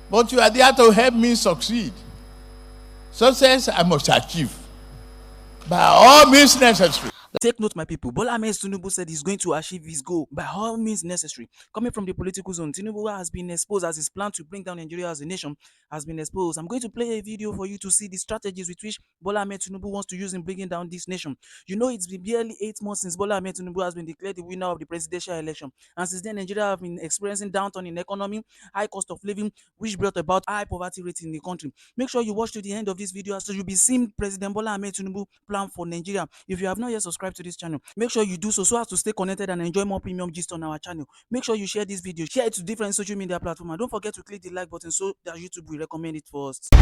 But you are there to help me succeed. Success I must achieve by all means necessary. Take note, my people. Bola Ahmed Tinubu said he's going to achieve his goal by all means necessary. Coming from the political zone, Tinubu has been exposed as his plan to bring down Nigeria as a nation has been exposed. I'm going to play a video for you to see the strategies with which Bola Ahmed Tinubu wants to use in bringing down this nation. You know, it's been barely 8 months since Bola Ahmed Tinubu has been declared the winner of the presidential election. And since then, Nigeria have been experiencing downturn in economy, high cost of living, which brought about high poverty rate in the country. Make sure you watch to the end of this video so you'll be seeing President Bola Ahmed Tinubu plan for Nigeria. If you have not yet subscribed to this channel, make sure you do so as to stay connected and enjoy more premium gist on our channel. Make sure you share this video, share it to different social media platforms, and don't forget to click the like button so that YouTube will recommend it first.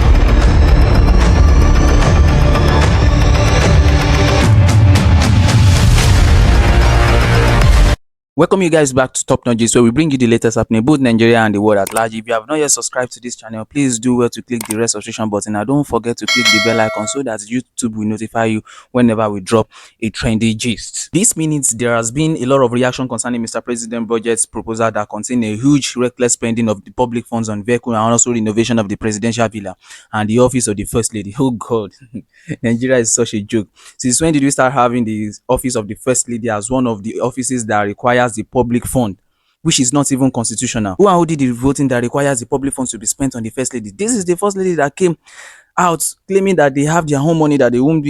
Welcome you guys back to Top Notch Gist, where we bring you the latest happening both Nigeria and the world at large. If you have not yet subscribed to this channel, please do well to click the red subscription button and don't forget to click the bell icon so that YouTube will notify you whenever we drop a trendy gist. This means there has been a lot of reaction concerning Mr. President budget's proposal that contain a huge reckless spending of the public funds on vehicle and also renovation of the presidential villa and the office of the first lady. Oh God, Nigeria is such a joke. Since when did we start having the office of the first lady as one of the offices that requires the public fund, which is not even constitutional? Who did the voting that requires the public funds to be spent on the first lady? This is the first lady that came out claiming that they have their own money, that there won't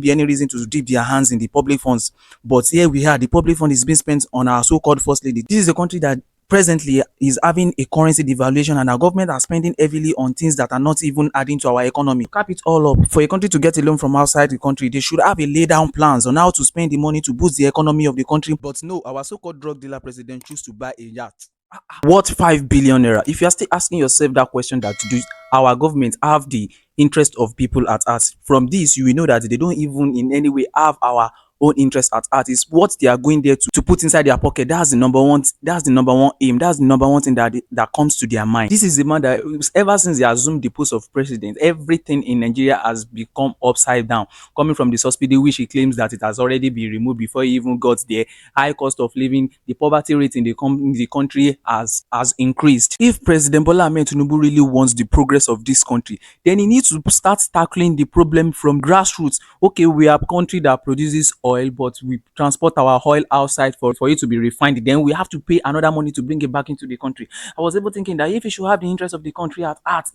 be any reason to dip their hands in the public funds. But here we are, the public fund is being spent on our so-called first lady. This is a country that presently is having a currency devaluation, and our government are spending heavily on things that are not even adding to our economy. Cap it all up. For a country to get a loan from outside the country, they should have a lay down plans on how to spend the money to boost the economy of the country. But no, our so-called drug dealer president choose to buy a yacht worth 5 billion naira. If you are still asking yourself that question, that do our government have the interest of people at heart? From this, you will know that they don't even in any way have our own interest at heart. Is what they are going there to put inside their pocket. That's the number one aim. That's the number one thing that comes to their mind. This is the man that ever since they assumed the post of president, everything in Nigeria has become upside down. Coming from the subsidy, which he claims that it has already been removed before he even got there, high cost of living, the poverty rate in the country has increased. If President Bola Ahmed Tinubu really wants the progress of this country, then he needs to start tackling the problem from grassroots. Okay, we are a country that produces oil, but we transport our oil outside for it to be refined. Then we have to pay another money to bring it back into the country. I was able thinking that if he should have the interest of the country at heart,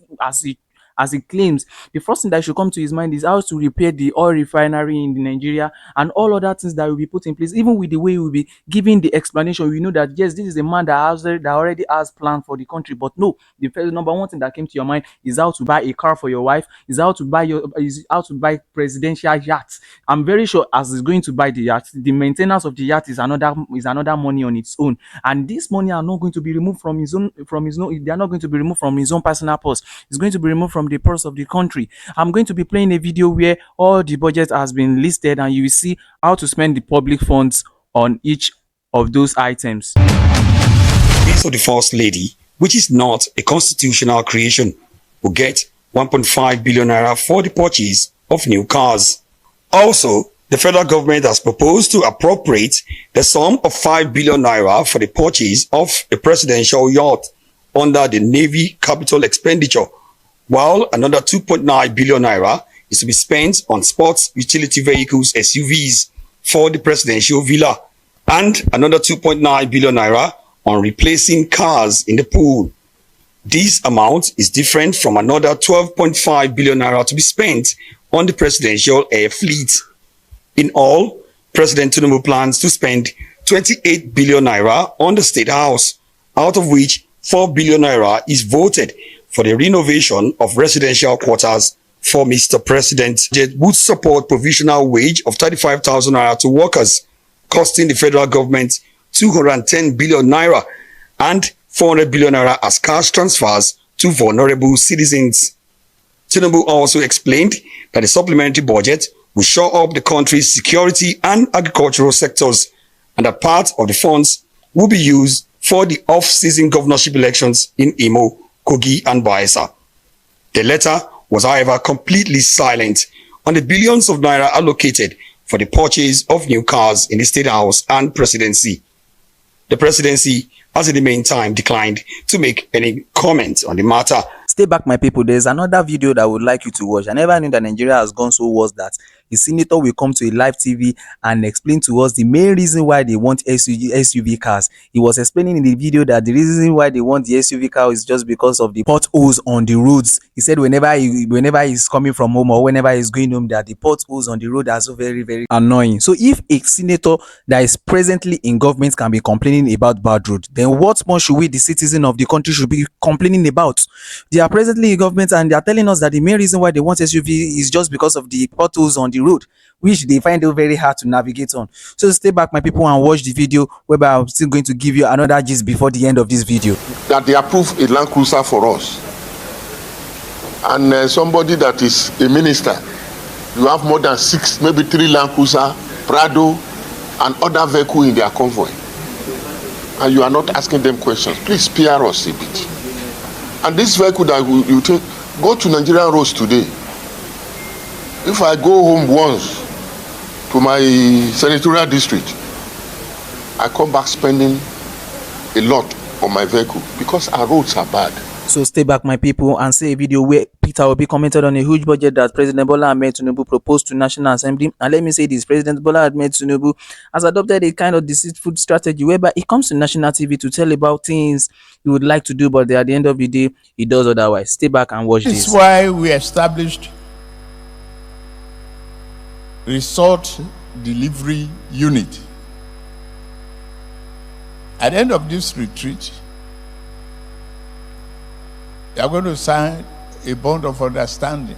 as he claims, the first thing that should come to his mind is how to repair the oil refinery in Nigeria and all other things that will be put in place. Even with the way he will be giving the explanation, we know that yes, this is a man that already has plan for the country. But no, the first number one thing that came to your mind is how to buy a car for your wife, is how to buy presidential yachts. I'm very sure as he's going to buy the yacht, the maintenance of the yacht is another money on its own, and this money are not going to be removed from his own they are not going to be removed from his own personal purse. It's going to be removed from the purse of the country. I'm going to be playing a video where all the budget has been listed and you will see how to spend the public funds on each of those items. This of the first lady, which is not a constitutional creation, will get 1.5 billion naira for the purchase of new cars. Also, the federal government has proposed to appropriate the sum of 5 billion naira for the purchase of a presidential yacht under the Navy capital expenditure, while another 2.9 billion naira is to be spent on sports utility vehicles SUVs for the presidential villa, and another 2.9 billion naira on replacing cars in the pool. This amount is different from another 12.5 billion naira to be spent on the presidential air fleet. In all, President Tinubu plans to spend 28 billion naira on the State House, out of which 4 billion naira is voted for the renovation of residential quarters for Mr. President. It would support provisional wage of 35,000 naira to workers, costing the federal government 210 billion naira and 400 billion naira as cash transfers to vulnerable citizens. Tinubu also explained that the supplementary budget will shore up the country's security and agricultural sectors, and that part of the funds will be used for the off-season governorship elections in Imo, Kogi, and Bayelsa. The letter was, however, completely silent on the billions of naira allocated for the purchase of new cars in the State House and presidency. The presidency has in the meantime declined to make any comment on the matter. Stay back, my people. There's another video that I would like you to watch. I never knew that Nigeria has gone so worse that a senator will come to a live TV and explain to us the main reason why they want SUV cars. He was explaining in the video that the reason why they want the SUV car is just because of the potholes on the roads. He said whenever he's coming from home or whenever he's going home, that the potholes on the road are so very, very annoying. So if a senator that is presently in government can be complaining about bad road, then what more should we, the citizen of the country, should be complaining about? They are presently in government and they are telling us that the main reason why they want SUV is just because of the potholes on the road, which they find it very hard to navigate on. So stay back, my people, and watch the video, whereby I'm still going to give you another gist before the end of this video. That they approve a Land Cruiser for us. And somebody that is a minister, you have more than 6, maybe 3 Land Cruiser, Prado, and other vehicle in their convoy. And you are not asking them questions. Please spare us a bit. And this vehicle that you take, go to Nigerian roads today. If I go home once to my senatorial district, I come back spending a lot on my vehicle because our roads are bad. So stay back, my people, and see a video where Peter Obi commented on a huge budget that President Bola Ahmed Tinubu proposed to National Assembly. And let me say this, President Bola Ahmed Tinubu has adopted a kind of deceitful strategy whereby he comes to national TV to tell about things he would like to do, but at the end of the day, he does otherwise. Stay back and watch this. This is why we established Resort Delivery Unit. At the end of this retreat, we are going to sign a bond of understanding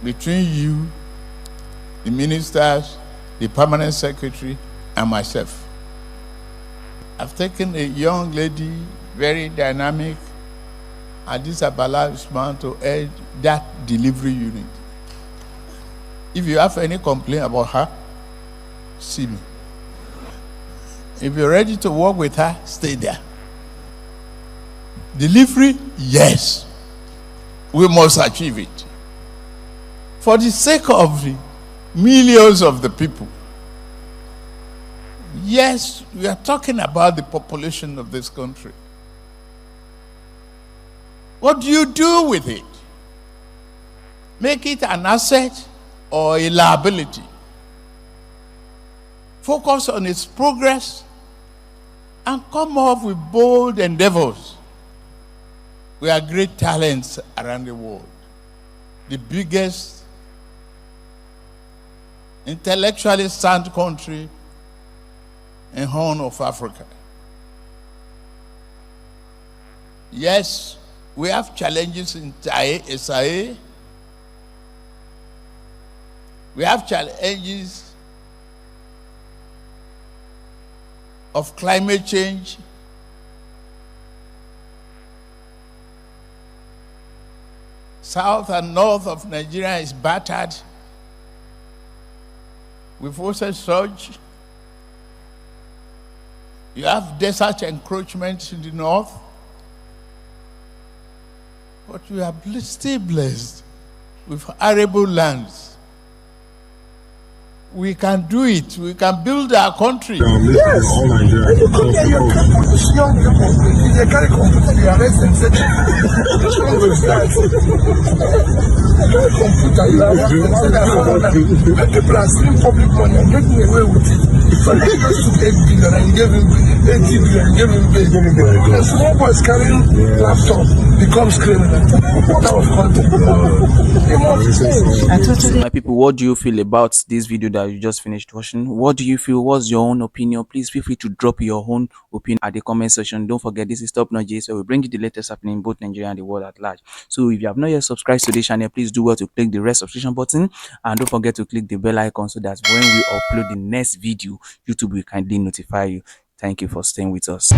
between you, the ministers, the permanent secretary, and myself. I've taken a young lady, very dynamic, and this Abala Usman to head that delivery unit. If you have any complaint about her, see me. If you're ready to work with her, stay there. Delivery, yes, we must achieve it. For the sake of the millions of the people. Yes, we are talking about the population of this country. What do you do with it? Make it an asset or a liability? Focus on its progress and come up with bold endeavors. We are great talents around the world. The biggest intellectually sound country in Horn of Africa. Yes, we have challenges in SIA. We have challenges of climate change. South and north of Nigeria is battered with ocean surge. You have desert encroachment in the north, but we are still blessed with arable lands. We can do it. We can build our country. Yes. When you come here, you can't put this young people. If they carry computer, you arrest them. Say, which one was that? You carry computer, you arrest them. Say that when people are stealing public money and getting away with it. So they just took 8 billion and you gave him 80 billion, you gave him big. The small boys carrying laptop becomes criminal. That was content. My people, what do you feel about this video that you just finished watching? What do you feel? What's your own opinion? Please feel free to drop your own opinion at the comment section. Don't forget, this is Top Notch J, so we bring you the latest happening in both Nigeria and the world at large. So if you have not yet subscribed to this channel, please do well to click the red subscription button and don't forget to click the bell icon so that when we upload the next video, YouTube will kindly notify you. Thank you for staying with us.